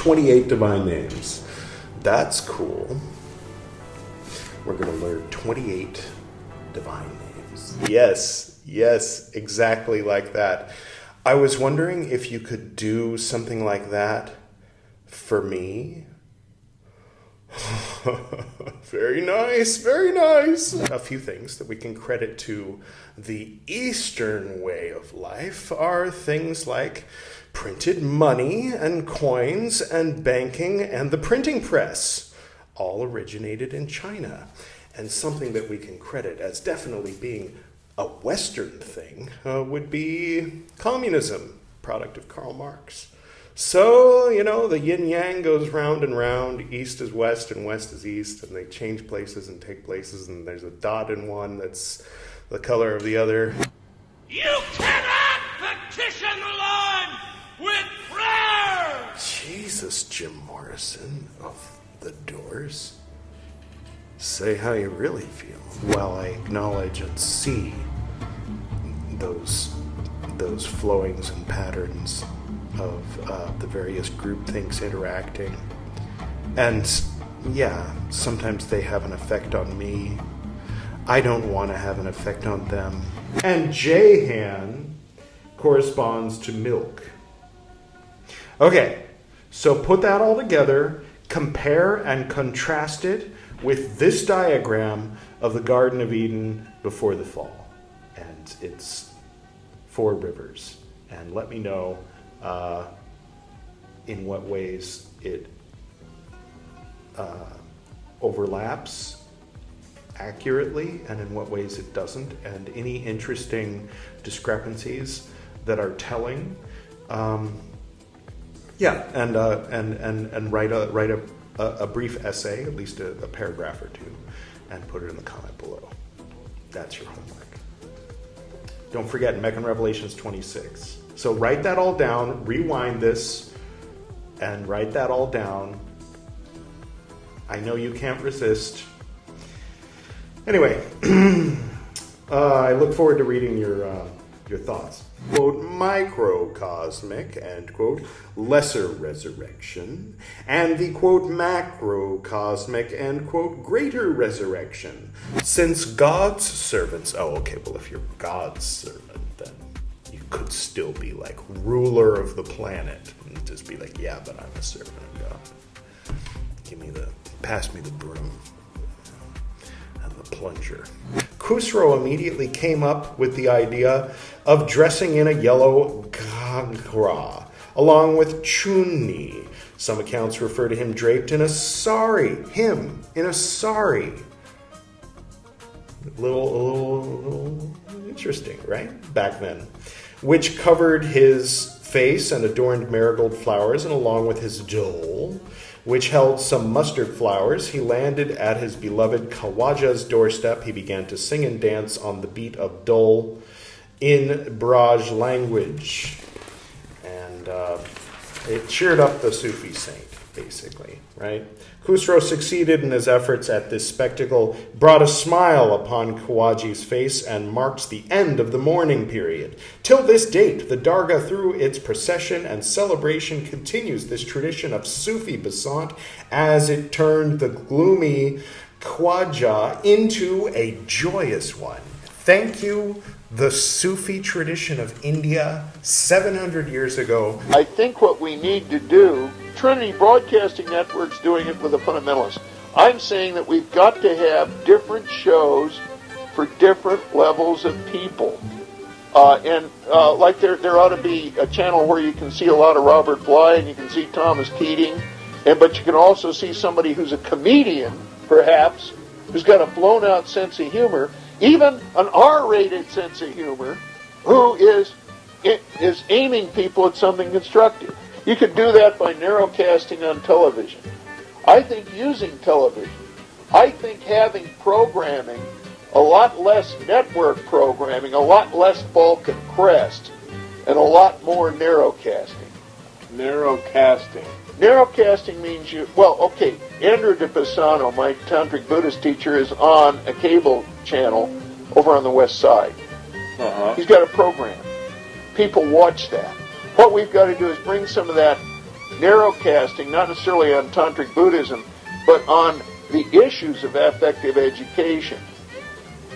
28 divine names. That's cool. We're going to learn 28 divine names. Yes, exactly like that. I was wondering if you could do something like that for me. Very nice, very nice. A few things that we can credit to the Eastern way of life are things like printed money and coins and banking and the printing press, all originated in China. And something that we can credit as definitely being a Western thing would be communism, product of Karl Marx. So, the yin-yang goes round and round, east is west and west is east, and they change places and take places, and there's a dot in one that's the color of the other. You cannot petition the Lord with prayer! Jesus, Jim Morrison of The Doors. Say how you really feel. While I acknowledge and see those flowings and patterns of the various groupthings interacting. And yeah, sometimes they have an effect on me. I don't want to have an effect on them. And Jehan corresponds to milk. Okay, so put that all together, compare and contrast it with this diagram of the Garden of Eden before the fall. And it's 4 rivers. And let me know in what ways it overlaps accurately and in what ways it doesn't, and any interesting discrepancies that are telling. And write a brief essay, at least a paragraph or two, and put it in the comment below. That's your homework. Don't forget, Meccan Revelations 26. So write that all down, rewind this, and write that all down. I know you can't resist. Anyway, I look forward to reading your thoughts. Quote, microcosmic, and quote, lesser resurrection, and the quote, macrocosmic, and quote, greater resurrection. Since God's servants, if you're God's servant, then you could still be like ruler of the planet, and just be like, yeah, but I'm a servant of God. Pass me the broom and the plunger. Khusro immediately came up with the idea of dressing in a yellow ghagra, along with chunni. Some accounts refer to him draped in a sari. Him in a sari. A little interesting, right? Back then. Which covered his face and adorned marigold flowers, and along with his dole, which held some mustard flowers, he landed at his beloved Khawaja's doorstep. He began to sing and dance on the beat of dole in Braj language. And it cheered up the Sufi saint, basically, right? Khusro succeeded in his efforts at this spectacle, brought a smile upon Khawaji's face, and marks the end of the mourning period. Till this date, the Dargah, through its procession and celebration, continues this tradition of Sufi basant as it turned the gloomy Khwaja into a joyous one. Thank you, the Sufi tradition of India 700 years ago. I think what we need to do, Trinity Broadcasting Network's doing it with the fundamentalists. I'm saying that we've got to have different shows for different levels of people. Like there ought to be a channel where you can see a lot of Robert Bly and you can see Thomas Keating, but you can also see somebody who's a comedian, perhaps, who's got a blown-out sense of humor, even an R-rated sense of humor, who is aiming people at something constructive. You could do that by narrowcasting on television. I think using television. I think having programming, a lot less network programming, a lot less bulk and crest, and a lot more narrowcasting. Narrowcasting. Narrowcasting means Andrew de Pisano, my Tantric Buddhist teacher, is on a cable channel over on the west side. Uh-huh. He's got a program. People watch that. What we've got to do is bring some of that narrowcasting, not necessarily on Tantric Buddhism, but on the issues of affective education.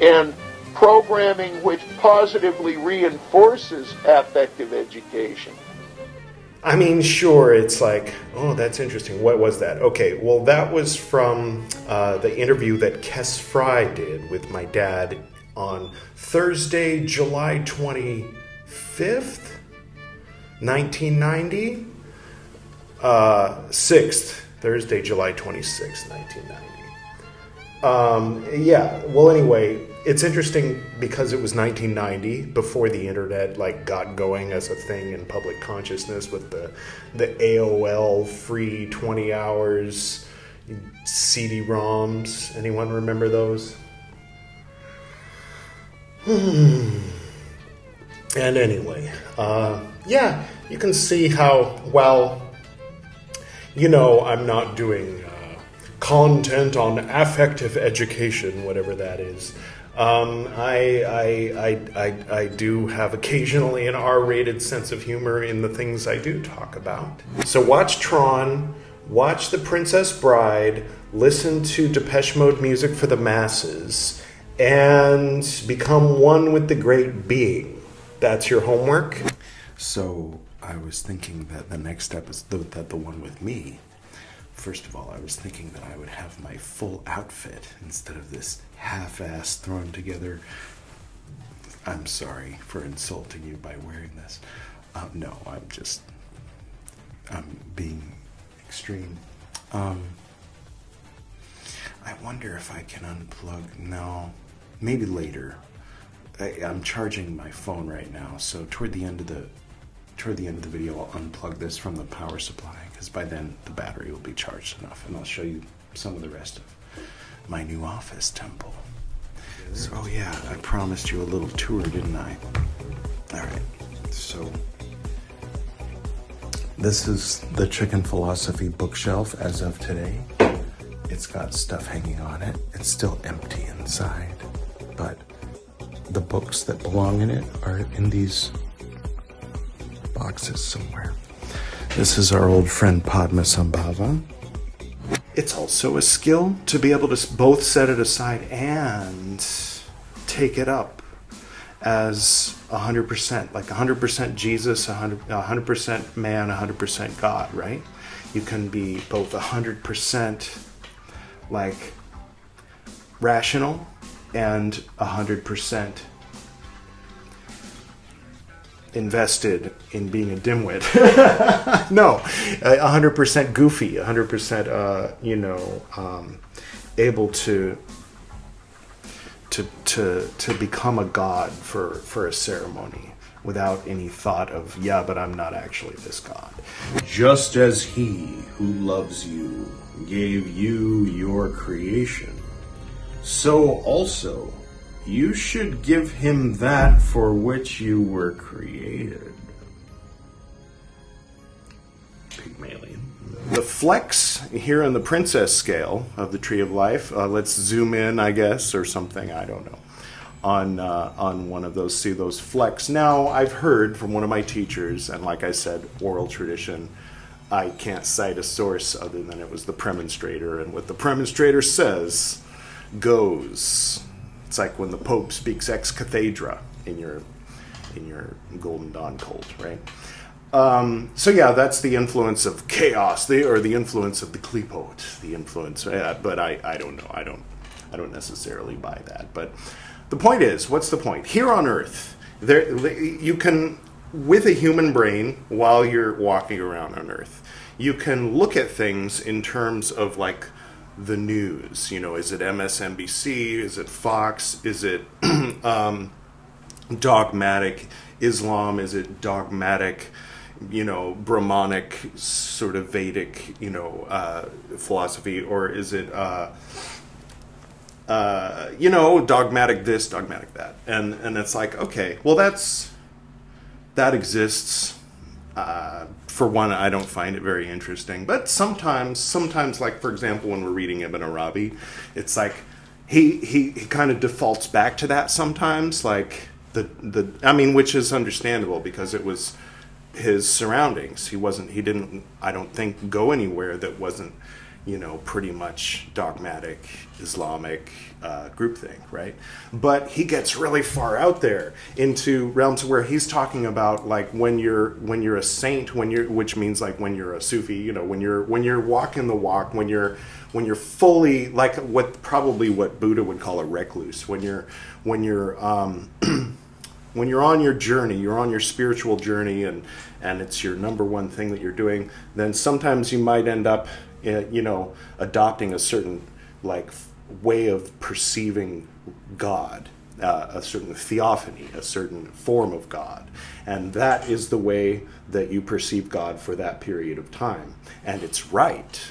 And programming which positively reinforces affective education. I mean, sure, it's like, oh, that's interesting. What was that? Okay, well, that was from the interview that Kes Fry did with my dad on Thursday, July 25th, 1990. 6th, Thursday, July 26th, 1990. Yeah, well, anyway, it's interesting because it was 1990, before the internet like got going as a thing in public consciousness with the AOL free 20 hours CD-ROMs. Anyone remember those? And anyway, yeah, you can see how, well, you know, I'm not doing content on affective education, whatever that is. I do have occasionally an R-rated sense of humor in the things I do talk about. So watch Tron, watch The Princess Bride, listen to Depeche Mode music for the masses, and become one with the great being. That's your homework. So I was thinking that the next episode, that the one with me, first of all, I was thinking that I would have my full outfit instead of this half-ass thrown together. I'm sorry for insulting you by wearing this. No, I'm being extreme. I wonder if I can unplug. No, maybe later. I'm charging my phone right now, so toward the end of the video, I'll unplug this from the power supply, because by then the battery will be charged enough, and I'll show you some of the rest of my new office temple. So, oh yeah, I promised you a little tour, didn't I? Alright, so this is the Chicken Philosophy bookshelf as of today. It's got stuff hanging on it. It's still empty inside, but the books that belong in it are in these boxes somewhere. This is our old friend Padmasambhava. It's also a skill to be able to both set it aside and take it up as 100%, like 100% Jesus, 100% man, 100% God, right? You can be both 100% like rational and 100% invested in being a dimwit. No, 100% goofy, 100% able to become a god for a ceremony without any thought of, yeah, but I'm not actually this god. Just as he who loves you gave you your creation, so also you should give him that for which you were created. Pygmalion. The flex here on the princess scale of the Tree of Life, let's zoom in, I guess, or something, I don't know, on one of those, see those flex. Now, I've heard from one of my teachers, and like I said, oral tradition, I can't cite a source other than it was the Premonstrator, and what the Premonstrator says goes. It's like when the Pope speaks ex cathedra in your Golden Dawn cult, right? So yeah, that's the influence of chaos, or the influence of the Klipot, the influence. But I don't know. I don't necessarily buy that. But the point is, what's the point? Here on Earth, you can, with a human brain, while you're walking around on Earth, you can look at things in terms of like the news. You know, is it MSNBC? Is it Fox? Is it dogmatic Islam? Is it dogmatic, Brahmanic sort of Vedic, philosophy? Or is it, dogmatic this, dogmatic that? And it's like, okay, well, that exists. For one, I don't find it very interesting. But sometimes, like, for example, when we're reading Ibn Arabi, it's like he kind of defaults back to that sometimes, like which is understandable because it was his surroundings. He didn't, I don't think, go anywhere that wasn't, pretty much dogmatic Islamic groupthink, right? But he gets really far out there into realms where he's talking about like when you're a saint, which means like when you're a Sufi, when you're walking the walk, when you're fully like what Buddha would call a recluse, when you're when you're on your journey, you're on your spiritual journey, and it's your number one thing that you're doing, then sometimes you might end up, adopting a certain like way of perceiving God, a certain theophany, a certain form of God, and that is the way that you perceive God for that period of time, and it's right.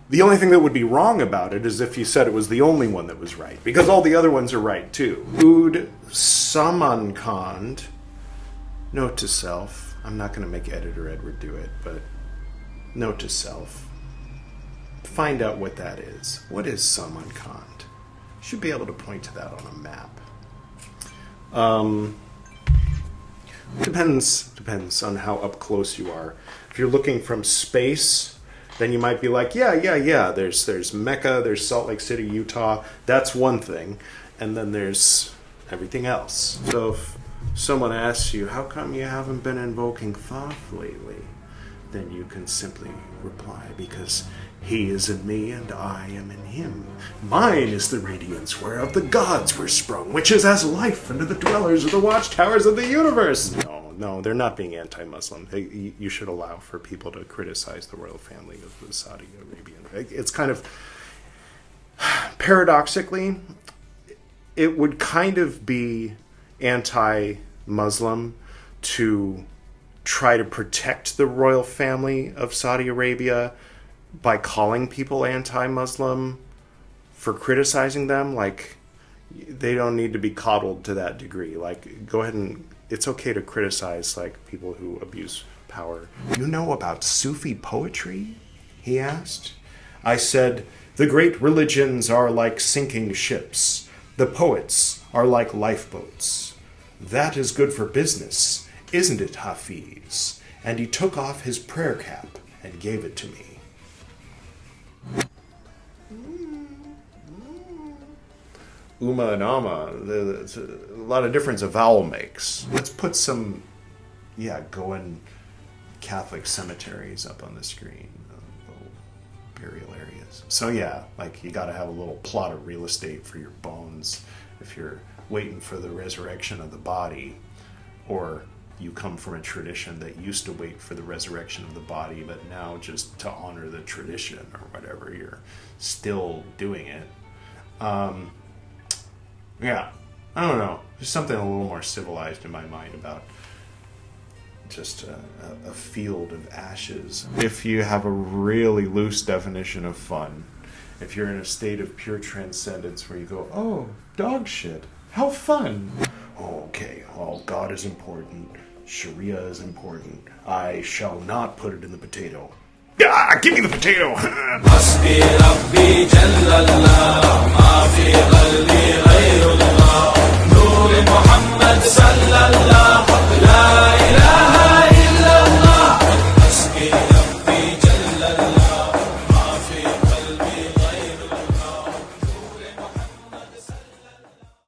The only thing that would be wrong about it is if you said it was the only one that was right, because all the other ones are right too. Ud Samankand, note to self. I'm not going to make Editor Edward do it, but note to self. Find out what that is. What is Samankand? You should be able to point to that on a map. Depends on how up close you are. If you're looking from space, then you might be like, yeah. There's Mecca, there's Salt Lake City, Utah. That's one thing, and then there's everything else. So if someone asks you, how come you haven't been invoking Thoth lately? Then you can simply reply, because he is in me and I am in him. Mine is the radiance whereof the gods were sprung, which is as life unto the dwellers of the watchtowers of the universe. No, they're not being anti-Muslim. You should allow for people to criticize the royal family of the Saudi Arabian. It's kind of, paradoxically, it would kind of be anti-Muslim to try to protect the royal family of Saudi Arabia by calling people anti-Muslim for criticizing them. Like, they don't need to be coddled to that degree. Like, go ahead and, it's okay to criticize like people who abuse power. You know about Sufi poetry? He asked. I said, the great religions are like sinking ships. The poets are like lifeboats. That is good for business, isn't it, Hafiz? And he took off his prayer cap and gave it to me. Uma and Ama, there's a lot of difference a vowel makes. Let's put some, going Catholic cemeteries up on the screen, little burial areas. So like you got to have a little plot of real estate for your bones if you're waiting for the resurrection of the body, or you come from a tradition that used to wait for the resurrection of the body, but now just to honor the tradition or whatever, you're still doing it. I don't know. There's something a little more civilized in my mind about just a field of ashes. If you have a really loose definition of fun, if you're in a state of pure transcendence where you go, oh, dog shit, how fun. Okay, well, God is important. Sharia is important. I shall not put it in the potato. Give me the potato. حسبي ربي جل الله ما في قلبي غير الله نور محمد